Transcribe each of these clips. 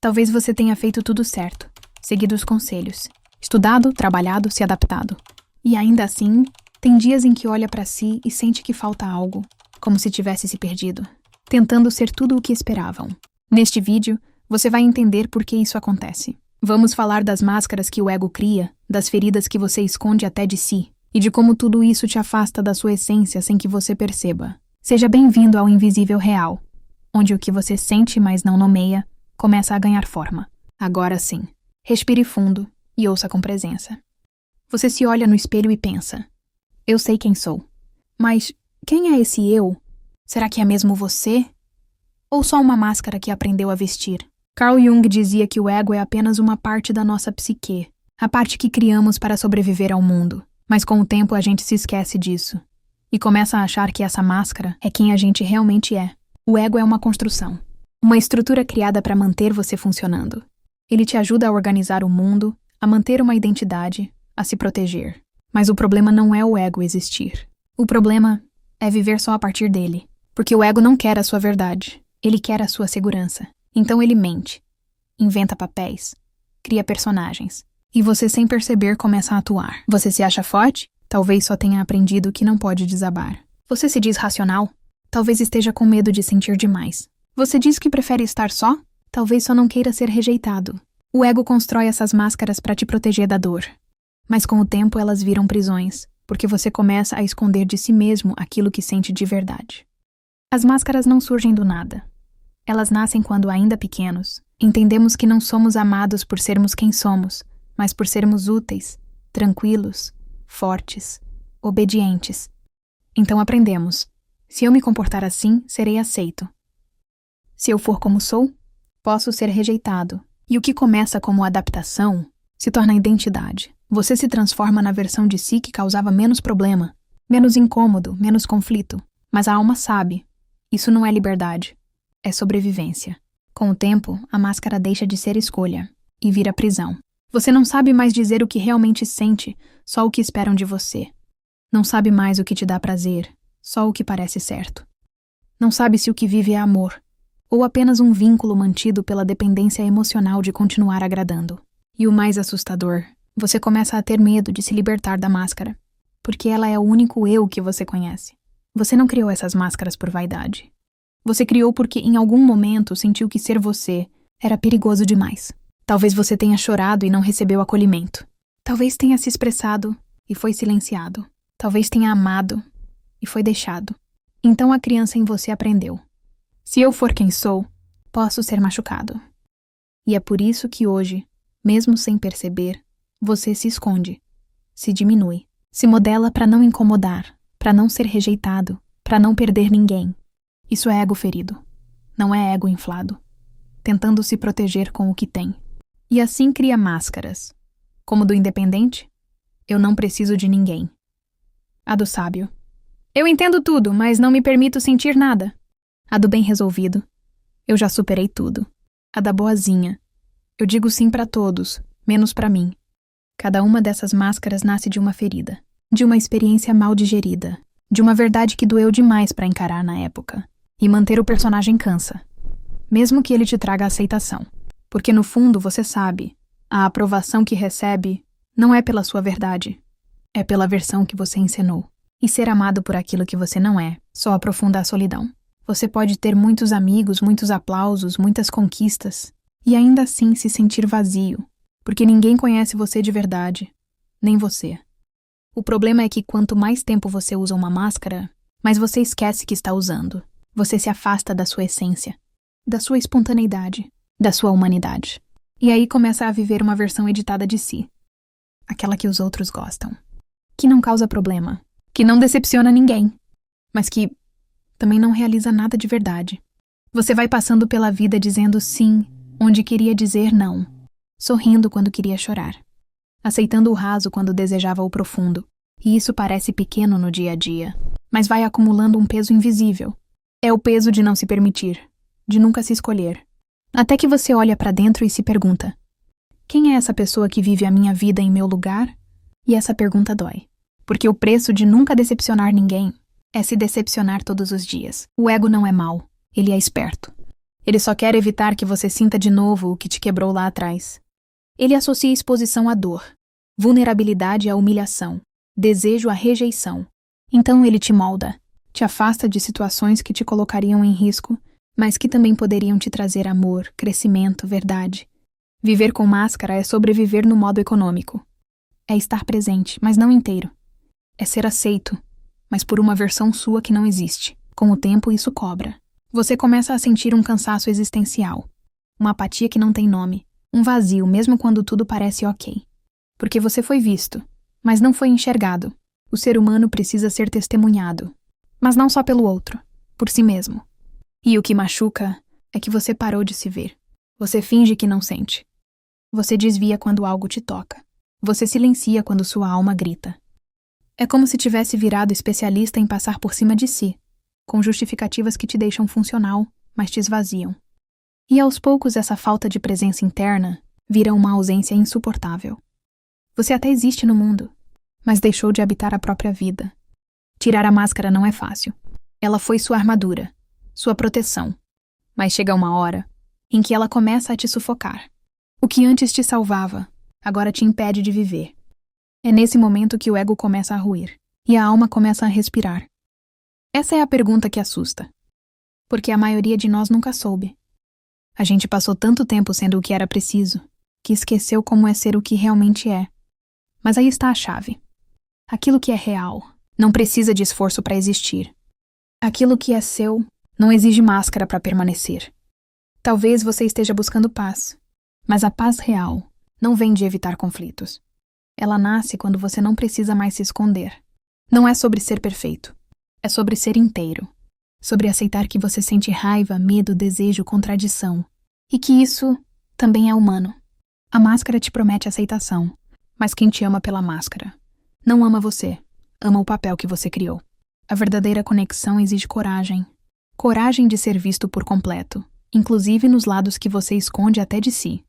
Talvez você tenha feito tudo certo, seguido os conselhos, estudado, trabalhado, se adaptado. E ainda assim, tem dias em que olha pra si e sente que falta algo, como se tivesse se perdido, tentando ser tudo o que esperavam. Neste vídeo, você vai entender por que isso acontece. Vamos falar das máscaras que o ego cria, das feridas que você esconde até de si, e de como tudo isso te afasta da sua essência sem que você perceba. Seja bem-vindo ao Invisível Real, onde o que você sente, mas não nomeia, começa a ganhar forma. Agora sim, respire fundo e ouça com presença. Você se olha no espelho e pensa: eu sei quem sou. Mas quem é esse eu? Será que é mesmo você? Ou só uma máscara que aprendeu a vestir? Carl Jung dizia que o ego é apenas uma parte da nossa psique, a parte que criamos para sobreviver ao mundo. Mas com o tempo a gente se esquece disso e começa a achar que essa máscara é quem a gente realmente é. O ego é uma construção, uma estrutura criada para manter você funcionando. Ele te ajuda a organizar o mundo, a manter uma identidade, a se proteger. Mas o problema não é o ego existir. O problema é viver só a partir dele. Porque o ego não quer a sua verdade. Ele quer a sua segurança. Então ele mente, inventa papéis, cria personagens. E você, sem perceber, começa a atuar. Você se acha forte? Talvez só tenha aprendido que não pode desabar. Você se diz racional? Talvez esteja com medo de sentir demais. Você diz que prefere estar só? Talvez só não queira ser rejeitado. O ego constrói essas máscaras para te proteger da dor. Mas com o tempo elas viram prisões, porque você começa a esconder de si mesmo aquilo que sente de verdade. As máscaras não surgem do nada. Elas nascem quando, ainda pequenos, entendemos que não somos amados por sermos quem somos, mas por sermos úteis, tranquilos, fortes, obedientes. Então aprendemos: se eu me comportar assim, serei aceito. Se eu for como sou, posso ser rejeitado. E o que começa como adaptação se torna identidade. Você se transforma na versão de si que causava menos problema, menos incômodo, menos conflito. Mas a alma sabe, isso não é liberdade, é sobrevivência. Com o tempo, a máscara deixa de ser escolha e vira prisão. Você não sabe mais dizer o que realmente sente, só o que esperam de você. Não sabe mais o que te dá prazer, só o que parece certo. Não sabe se o que vive é amor, ou apenas um vínculo mantido pela dependência emocional de continuar agradando. E o mais assustador, você começa a ter medo de se libertar da máscara, porque ela é o único eu que você conhece. Você não criou essas máscaras por vaidade. Você criou porque em algum momento sentiu que ser você era perigoso demais. Talvez você tenha chorado e não recebeu acolhimento. Talvez tenha se expressado e foi silenciado. Talvez tenha amado e foi deixado. Então a criança em você aprendeu: se eu for quem sou, posso ser machucado. E é por isso que hoje, mesmo sem perceber, você se esconde, se diminui, se modela para não incomodar, para não ser rejeitado, para não perder ninguém. Isso é ego ferido, não é ego inflado, tentando se proteger com o que tem. E assim cria máscaras, como do independente: eu não preciso de ninguém. A do sábio: eu entendo tudo, mas não me permito sentir nada. A do bem resolvido: eu já superei tudo. A da boazinha: eu digo sim para todos, menos para mim. Cada uma dessas máscaras nasce de uma ferida, de uma experiência mal digerida, de uma verdade que doeu demais para encarar na época. E manter o personagem cansa, mesmo que ele te traga aceitação. Porque no fundo você sabe, a aprovação que recebe não é pela sua verdade, é pela versão que você encenou. E ser amado por aquilo que você não é só aprofunda a solidão. Você pode ter muitos amigos, muitos aplausos, muitas conquistas, e ainda assim se sentir vazio, porque ninguém conhece você de verdade, nem você. O problema é que quanto mais tempo você usa uma máscara, mais você esquece que está usando. Você se afasta da sua essência, da sua espontaneidade, da sua humanidade. E aí começa a viver uma versão editada de si. Aquela que os outros gostam. Que não causa problema. Que não decepciona ninguém. Mas que também não realiza nada de verdade. Você vai passando pela vida dizendo sim, onde queria dizer não. Sorrindo quando queria chorar. Aceitando o raso quando desejava o profundo. E isso parece pequeno no dia a dia, mas vai acumulando um peso invisível. É o peso de não se permitir, de nunca se escolher. Até que você olha pra dentro e se pergunta: quem é essa pessoa que vive a minha vida em meu lugar? E essa pergunta dói. Porque o preço de nunca decepcionar ninguém é se decepcionar todos os dias. O ego não é mau, ele é esperto. Ele só quer evitar que você sinta de novo o que te quebrou lá atrás. Ele associa exposição à dor, vulnerabilidade à humilhação, desejo à rejeição. Então ele te molda, te afasta de situações que te colocariam em risco, mas que também poderiam te trazer amor, crescimento, verdade. Viver com máscara é sobreviver no modo econômico. É estar presente, mas não inteiro. É ser aceito, mas por uma versão sua que não existe. Com o tempo, isso cobra. Você começa a sentir um cansaço existencial, uma apatia que não tem nome, um vazio mesmo quando tudo parece ok. Porque você foi visto, mas não foi enxergado. O ser humano precisa ser testemunhado, mas não só pelo outro, por si mesmo. E o que machuca é que você parou de se ver. Você finge que não sente. Você desvia quando algo te toca. Você silencia quando sua alma grita. É como se tivesse virado especialista em passar por cima de si, com justificativas que te deixam funcional, mas te esvaziam. E aos poucos essa falta de presença interna vira uma ausência insuportável. Você até existe no mundo, mas deixou de habitar a própria vida. Tirar a máscara não é fácil. Ela foi sua armadura, sua proteção. Mas chega uma hora em que ela começa a te sufocar. O que antes te salvava, agora te impede de viver. É nesse momento que o ego começa a ruir e a alma começa a respirar. Essa é a pergunta que assusta, porque a maioria de nós nunca soube. A gente passou tanto tempo sendo o que era preciso, que esqueceu como é ser o que realmente é. Mas aí está a chave. Aquilo que é real não precisa de esforço para existir. Aquilo que é seu não exige máscara para permanecer. Talvez você esteja buscando paz, mas a paz real não vem de evitar conflitos. Ela nasce quando você não precisa mais se esconder. Não é sobre ser perfeito. É sobre ser inteiro. Sobre aceitar que você sente raiva, medo, desejo, contradição. E que isso também é humano. A máscara te promete aceitação, mas quem te ama pela máscara não ama você, ama o papel que você criou. A verdadeira conexão exige coragem. Coragem de ser visto por completo, inclusive nos lados que você esconde até de si.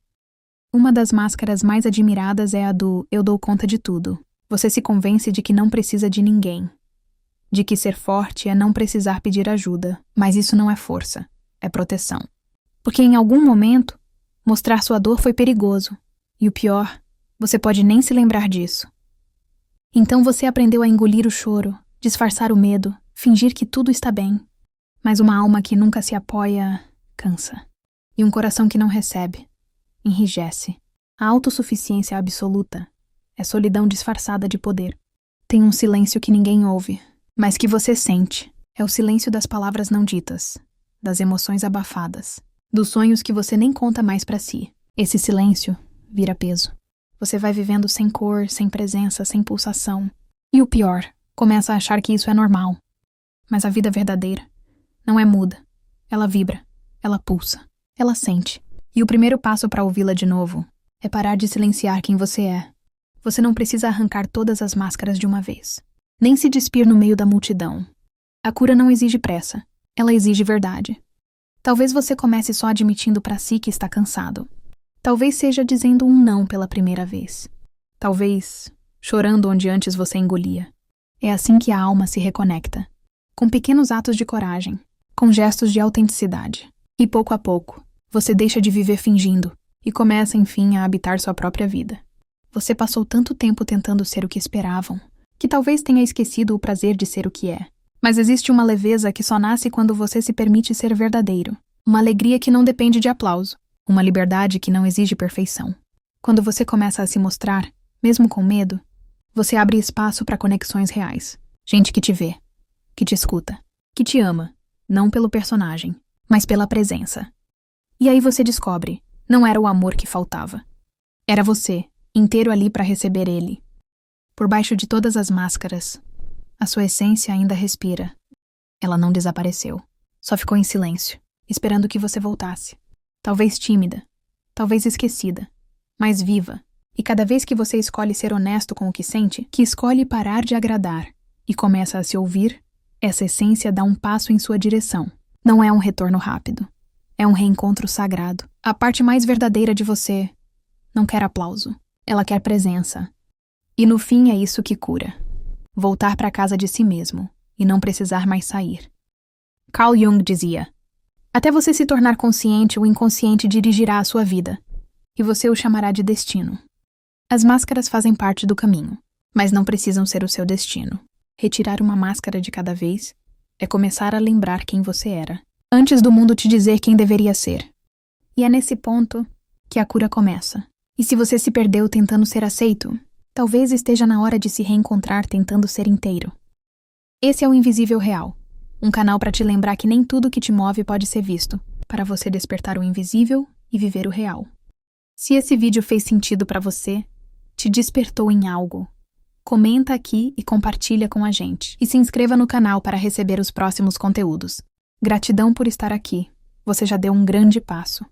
Uma das máscaras mais admiradas é a do "eu dou conta de tudo". Você se convence de que não precisa de ninguém. De que ser forte é não precisar pedir ajuda, mas isso não é força, é proteção. Porque em algum momento, mostrar sua dor foi perigoso. E o pior, você pode nem se lembrar disso. Então você aprendeu a engolir o choro, disfarçar o medo, fingir que tudo está bem. Mas uma alma que nunca se apoia, cansa. E um coração que não recebe, enrijece. A autossuficiência absoluta é solidão disfarçada de poder. Tem um silêncio que ninguém ouve, mas que você sente. É o silêncio das palavras não ditas, das emoções abafadas, dos sonhos que você nem conta mais pra si. Esse silêncio vira peso. Você vai vivendo sem cor, sem presença, sem pulsação. E o pior, começa a achar que isso é normal. Mas a vida verdadeira não é muda. Ela vibra, ela pulsa, ela sente. E o primeiro passo para ouvi-la de novo é parar de silenciar quem você é. Você não precisa arrancar todas as máscaras de uma vez, nem se despir no meio da multidão. A cura não exige pressa, ela exige verdade. Talvez você comece só admitindo para si que está cansado. Talvez seja dizendo um não pela primeira vez. Talvez chorando onde antes você engolia. É assim que a alma se reconecta, com pequenos atos de coragem, com gestos de autenticidade. E pouco a pouco, você deixa de viver fingindo e começa, enfim, a habitar sua própria vida. Você passou tanto tempo tentando ser o que esperavam, que talvez tenha esquecido o prazer de ser o que é. Mas existe uma leveza que só nasce quando você se permite ser verdadeiro. Uma alegria que não depende de aplauso. Uma liberdade que não exige perfeição. Quando você começa a se mostrar, mesmo com medo, você abre espaço para conexões reais. Gente que te vê, que te escuta, que te ama, não pelo personagem, mas pela presença. E aí você descobre, não era o amor que faltava. Era você, inteiro ali para receber ele. Por baixo de todas as máscaras, a sua essência ainda respira. Ela não desapareceu. Só ficou em silêncio, esperando que você voltasse. Talvez tímida, talvez esquecida, mas viva. E cada vez que você escolhe ser honesto com o que sente, que escolhe parar de agradar e começa a se ouvir, essa essência dá um passo em sua direção. Não é um retorno rápido. É um reencontro sagrado. A parte mais verdadeira de você não quer aplauso. Ela quer presença. E no fim é isso que cura. Voltar para casa de si mesmo e não precisar mais sair. Carl Jung dizia: Até você se tornar consciente, o inconsciente dirigirá a sua vida, e você o chamará de destino. As máscaras fazem parte do caminho, mas não precisam ser o seu destino. Retirar uma máscara de cada vez é começar a lembrar quem você era, antes do mundo te dizer quem deveria ser. E é nesse ponto que a cura começa. E se você se perdeu tentando ser aceito, talvez esteja na hora de se reencontrar tentando ser inteiro. Esse é o Invisível Real, um canal para te lembrar que nem tudo que te move pode ser visto, para você despertar o invisível e viver o real. Se esse vídeo fez sentido para você, te despertou em algo, comenta aqui e compartilha com a gente. E se inscreva no canal para receber os próximos conteúdos. Gratidão por estar aqui. Você já deu um grande passo.